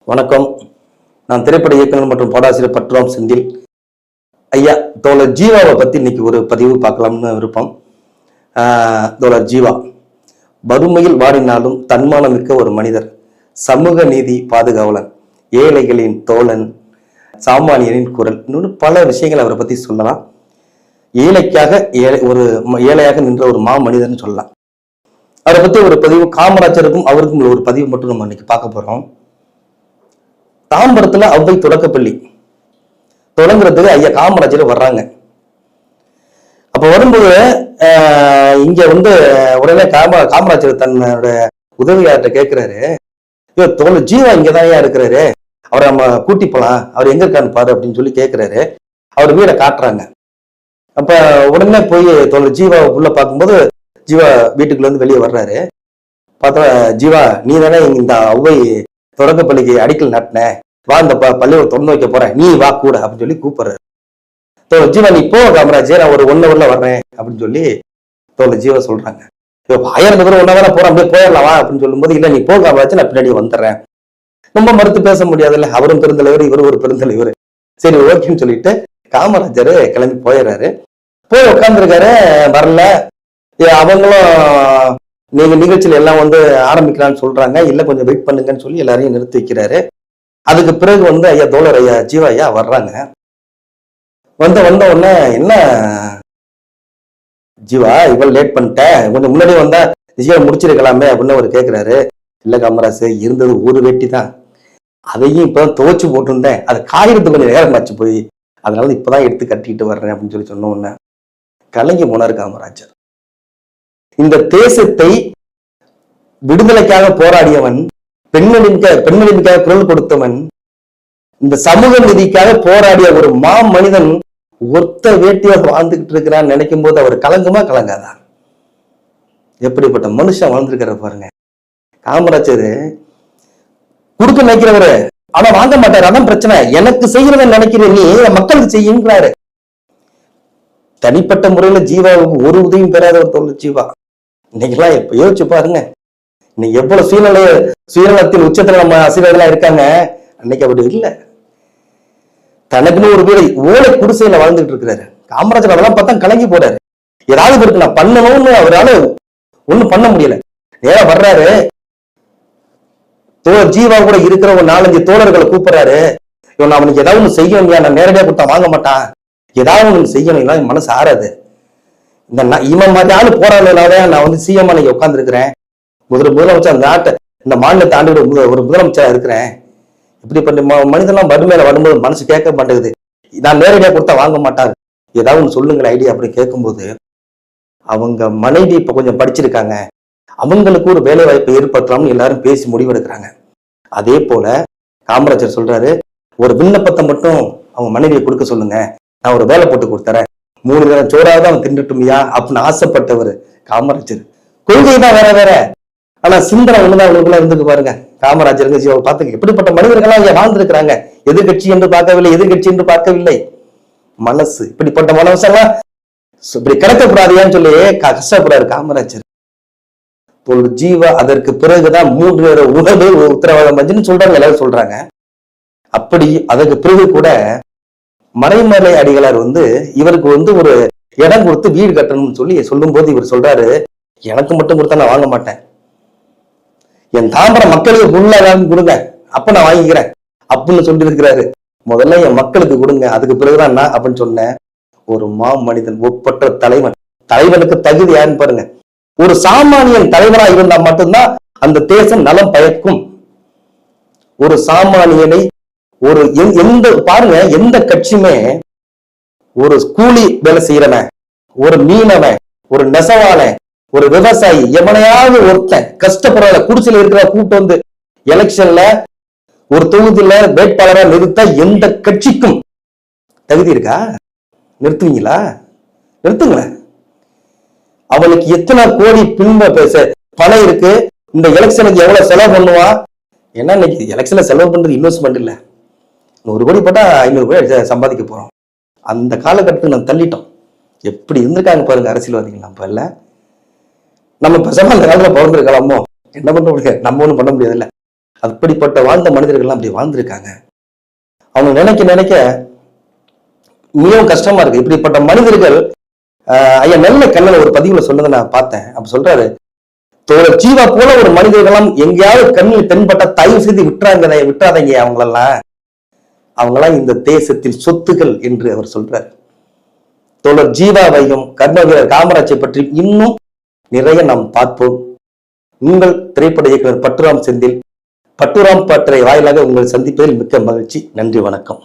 வணக்கம். நான் திரைப்பட இயக்குனர் மற்றும் பாடாசிரியர் பட்டுராம் செந்தில். ஐயா தோழர் ஜீவாவை பத்தி இன்னைக்கு ஒரு பதிவு பார்க்கலாம்னு விருப்பம். தோழர் ஜீவா வறுமையில் வாடினாலும் தன்மானம் மிக்க ஒரு மனிதர், சமூக நீதி பாதுகாவலன், ஏழைகளின் தோழன், சாமானியரின் குரல், இன்னொன்று பல விஷயங்கள் அவரை பத்தி சொல்லலாம். ஏழைக்காக ஒரு ஏழையாக நின்ற ஒரு மனிதர்னு சொல்லலாம். அவரை பத்தி ஒரு பதிவு, காமராஜருக்கும் அவருக்கும் ஒரு பதிவு மட்டும் நம்ம இன்னைக்கு பார்க்க போறோம். தாம்பரத்துல அவ்வை தொடக்கப்பள்ளி தொடங்குறதுக்கு ஐயா காமராஜர் வர்றாங்க. அப்ப வரும்போது இங்க உடனே காமராஜர் தன்னோட உதவியாளர்கிட்ட கேட்கிறாரு, தோழர் ஜீவா இங்கதான் இருக்கிறாரு, அவரை நம்ம கூட்டி போலாம், அவர் எங்க இருக்கான்னு பாரு அப்படின்னு சொல்லி கேட்கிறாரு. அவர் வீடை காட்டுறாங்க. அப்ப உடனே போய் தோழர் ஜீவா உள்ள பார்க்கும்போது ஜீவா வீட்டுக்குள்ள இருந்து வெளியே வர்றாரு. பார்த்தா, ஜீவா நீ தானே இந்த அவ்வை தொடக்கப்பள்ளிக்கு அடிக்கல் நாட்டின, வா இந்த பள்ளியை திறந்து வைக்க போறேன், நீ வா கூட அப்படின்னு சொல்லி கூப்பிடுறாரு. தோழர் ஜீவா நீ போ காமராஜர், நான் ஒரு 1 hourல வர்றேன் அப்படின்னு சொல்லி தோழர் ஜீவா சொல்றாங்க. 1000 பேர் ஒன்னாதானே போறேன், அப்படியே போயிடலாம் வா அப்படின்னு சொல்லும்போது, இல்ல நீ போ காமராஜர், நான் பின்னாடி வந்துடுறேன். ரொம்ப மறுத்து பேச முடியாதுல்ல, அவரும் பெருந்தலைவர் இவரும் ஒரு பெருந்தலைவர். சரி ஓகேன்னு சொல்லிட்டு காமராஜர் கிளம்பி போயிடுறாரு. போய் உட்காந்துருக்காரு, வரல. அவங்களும் நீங்க நிகழ்ச்சியில எல்லாம் ஆரம்பிக்கலாம்னு சொல்றாங்க. இல்ல கொஞ்சம் வெயிட் பண்ணுங்கன்னு சொல்லி எல்லாரையும் நிறுத்தி வைக்கிறாரு. அதுக்கு பிறகு ஐயா தோழர் ஐயா ஜீவா ஐயா வர்றாங்க. வந்த உடனே, என்ன ஜீவா இவ்வளவு லேட் பண்ணிட்ட, கொஞ்சம் முன்னாடி வந்தா நிச்சயம் முடிச்சிருக்கலாமே அப்படின்னு அவர் கேட்கிறாரு. இல்ல காமராஜ், இருந்தது ஒரு வேட்டி தான், அதையும் இப்பதான் துவைச்சு போட்டுருந்தேன், அது காயறதுக்கு கொஞ்சம் நேரம் ஆச்சு போய், அதனால இப்பதான் எடுத்து கட்டிட்டு வர்றேன் அப்படின்னு சொல்லி சொன்ன உடனே கலங்கி போனார் காமராஜர். இந்த தேசத்தை விடுதலைக்காக போராடியவன், பெண்களுக்காக குரல் கொடுத்தவன், இந்த சமூக நீதிக்காக போராடிய ஒரு மனிதன் ஒத்த வேட்டியாக வாழ்ந்துகிட்டு இருக்கிறான்னு நினைக்கும் போது அவர் கலங்குமா கலங்காதா? எப்படிப்பட்ட மனுஷன் வாழ்ந்திருக்கிற பாருங்க. காமராஜர் கொடுக்க நினைக்கிறவரு, ஆனா வாங்க மாட்டாரு. அதான் பிரச்சனை. எனக்கு செய்யறத நினைக்கிற நீ மக்களுக்கு செய்யுங்கிறாரு. தனிப்பட்ட முறையில ஜீவாவுக்கு ஒரு உதவியும் பெறாத ஒரு தோழர் ஜீவா. இன்னைக்கெல்லாம் இப்ப யோசிச்சு பாருங்க, இன்னைக்கு எவ்வளவு சுயநலத்தின் உச்சத்துல நம்ம ஆசிரியர்களா இருக்காங்க. அன்னைக்கு அப்படி இல்லை. தனக்குன்னு ஒரு வீடு ஓலை குடிசையில வாழ்ந்துட்டு இருக்கிறாரு. காமராஜர் அதெல்லாம் பார்த்தா கலங்கி போறாரு. ஏதாவது இருக்கு நான் பண்ணணும்னு அவரால் ஒண்ணும் பண்ண முடியல. நேரா வர்றாரு, தோழர் ஜீவா கூட இருக்கிற ஒரு 4-5 தோழர்களை கூப்பிடுறாரு. இவன் அவனுக்கு ஏதாவது ஒண்ணு செய்யணும், நான் நேரடியா கொடுத்தா வாங்க மாட்டான், ஏதாவது ஒண்ணு செய்யணும், இல்லை மனசு ஆறாது. இவன் மாதிரி ஆளு போராடனாதான் நான் சிஎம் அன்னைக்கு உட்காந்துருக்கிறேன், முதலமைச்சர் அந்த நாட்டை இந்த மாநிலத்தை ஆண்டு ஒரு முதலமைச்சரா இருக்கிறேன். இப்படிப்பட்ட மனிதெல்லாம் வறுமையில வரும்போது மனசு கேட்க மாட்டேங்குது, நான் நேரடியா கொடுத்தா வாங்க மாட்டாரு, ஏதாவது ஒண்ணு சொல்லுங்களேன் ஐடியா அப்படின்னு கேட்கும்போது, அவங்க மனைவி இப்ப கொஞ்சம் படிச்சிருக்காங்க, அவங்களுக்கு ஒரு வேலை வாய்ப்பை ஏற்படுத்தலாம்னு எல்லாரும் பேசி முடிவெடுக்கிறாங்க. அதே போல காமராஜர் சொல்றாரு, ஒரு விண்ணப்பத்தை மட்டும் அவங்க மனைவியை கொடுக்க சொல்லுங்க, நான் ஒரு வேலை போட்டு கொடுத்துறேன், 3 நேரம் சோறாவது அவன் தின்னுட்டுமியா அப்படின்னு ஆசைப்பட்டவர் காமராஜர். கொள்கை தான் வேற, ஆனா சிந்தனை ஒண்ணுதான் அவங்களுக்குள்ள இருந்துக்கு பாருங்க. காமராஜருங்க ஜீவாவை பார்த்துங்க, எப்படிப்பட்ட மனிதர்கள்லாம் இங்க வாழ்ந்திருக்கிறாங்க. எதிர்கட்சி என்று பார்க்கவில்லை, மனசு இப்படிப்பட்ட மனசெல்லாம் இப்படி கிடக்கக்கூடாதுன்னு சொல்லி கஷ்டப்படுறாரு காமராஜர். ஜீவா அதற்கு பிறகுதான் 3 நேர உணவு உத்தரவாதம் வந்துன்னு சொல்றாங்க, எல்லாரும் சொல்றாங்க. அப்படி அதற்கு பிறகு கூட மறைமலை அடிகளார் இவருக்கு ஒரு இடம் கொடுத்து வீடு கட்டணும்னு சொல்லி சொல்லும் போது இவர் சொல்றாரு, எனக்கு மட்டும் கொடுத்தா நான் வாங்க மாட்டேன், என் தாம்பரம் மக்களுக்கு ஃபுல்லா கொடுங்க, அப்ப நான் வாங்கிக்கிறேன் அப்படின்னு சொல்லி இருக்கிறாரு. முதல்ல என் மக்களுக்கு கொடுங்க, அதுக்கு பிறகுதான் நான் அப்படின்னு சொன்னேன். ஒரு மனிதன், ஒப்பற்ற தலைவனுக்கு தகுதி யாருன்னு பாருங்க. ஒரு சாமானியன் தலைவரா இருந்தா மட்டும்தான் அந்த தேசம் நலம் பயக்கும். ஒரு சாமானியனை பாருங்க, எந்த கட்சியுமே ஒரு கூலி வேலை செய்யறவன், ஒரு மீனவன், ஒரு நெசவாளன், ஒரு விவசாயி, எவனையாவது ஒருத்தன் கஷ்டப்படுற குடிசையில இருக்கிற கூட்டு எலெக்ஷன்ல ஒரு தொகுதியில வேட்பாளரா நிறுத்த எந்த கட்சிக்கும் தகுதி இருக்கா? நிறுத்துவீங்களா? நிறுத்துங்களேன். அவனுக்கு எத்தனை கோடி பணம் இருக்கு, இந்த எலெக்ஷனுக்கு எவ்வளவு செலவு பண்ணுவான்? ஏன்னா இன்னைக்கு எலெக்ஷன்ல செலவு பண்றது இன்வெஸ்ட்மெண்ட் இல்ல, 100 கோடி போட்டா 500 கோடி சம்பாதிக்க போறோம். அந்த காலகட்டத்துக்கு நம்ம தள்ளிட்டோம். எப்படி இருந்திருக்காங்க பாருங்க அரசியல்வாதிகள். நம்ம இல்ல, நம்ம பேசாம அந்த காலத்துல பிறந்திருக்கலாமோ, என்ன பண்ண முடியாது, நம்ம ஒண்ணும் பண்ண முடியாது இல்ல. அப்படிப்பட்ட வாழ்ந்த மனிதர்கள்லாம் அப்படி வாழ்ந்திருக்காங்க. அவங்க நினைக்க நினைக்க மிகவும் கஷ்டமா இருக்கு. இப்படிப்பட்ட மனிதர்கள் ஐயா நெல்லை கண்ணன் ஒரு பதிவுல சொன்னதை நான் பார்த்தேன். அப்ப சொல்றாரு, தோழர் ஜீவா போல ஒரு மனிதர்களெல்லாம் எங்கேயாவது கண்ணில் தென்பட்ட தயவு செய்து விட்டுறாதீங்க அவங்கெல்லாம் இந்த தேசத்தின் சொத்துகள் என்று அவர் சொல்றார். தோழர் ஜீவாவையும் கர்ம வீரர் காமராஜை பற்றி இன்னும் நிறைய நாம் பார்ப்போம். உங்கள் திரைப்பட இயக்குனர் பட்டுராம் செந்தில், பட்டுராம் பட்டறை வாயிலாக உங்களை சந்திப்பதில் மிக்க மகிழ்ச்சி. நன்றி, வணக்கம்.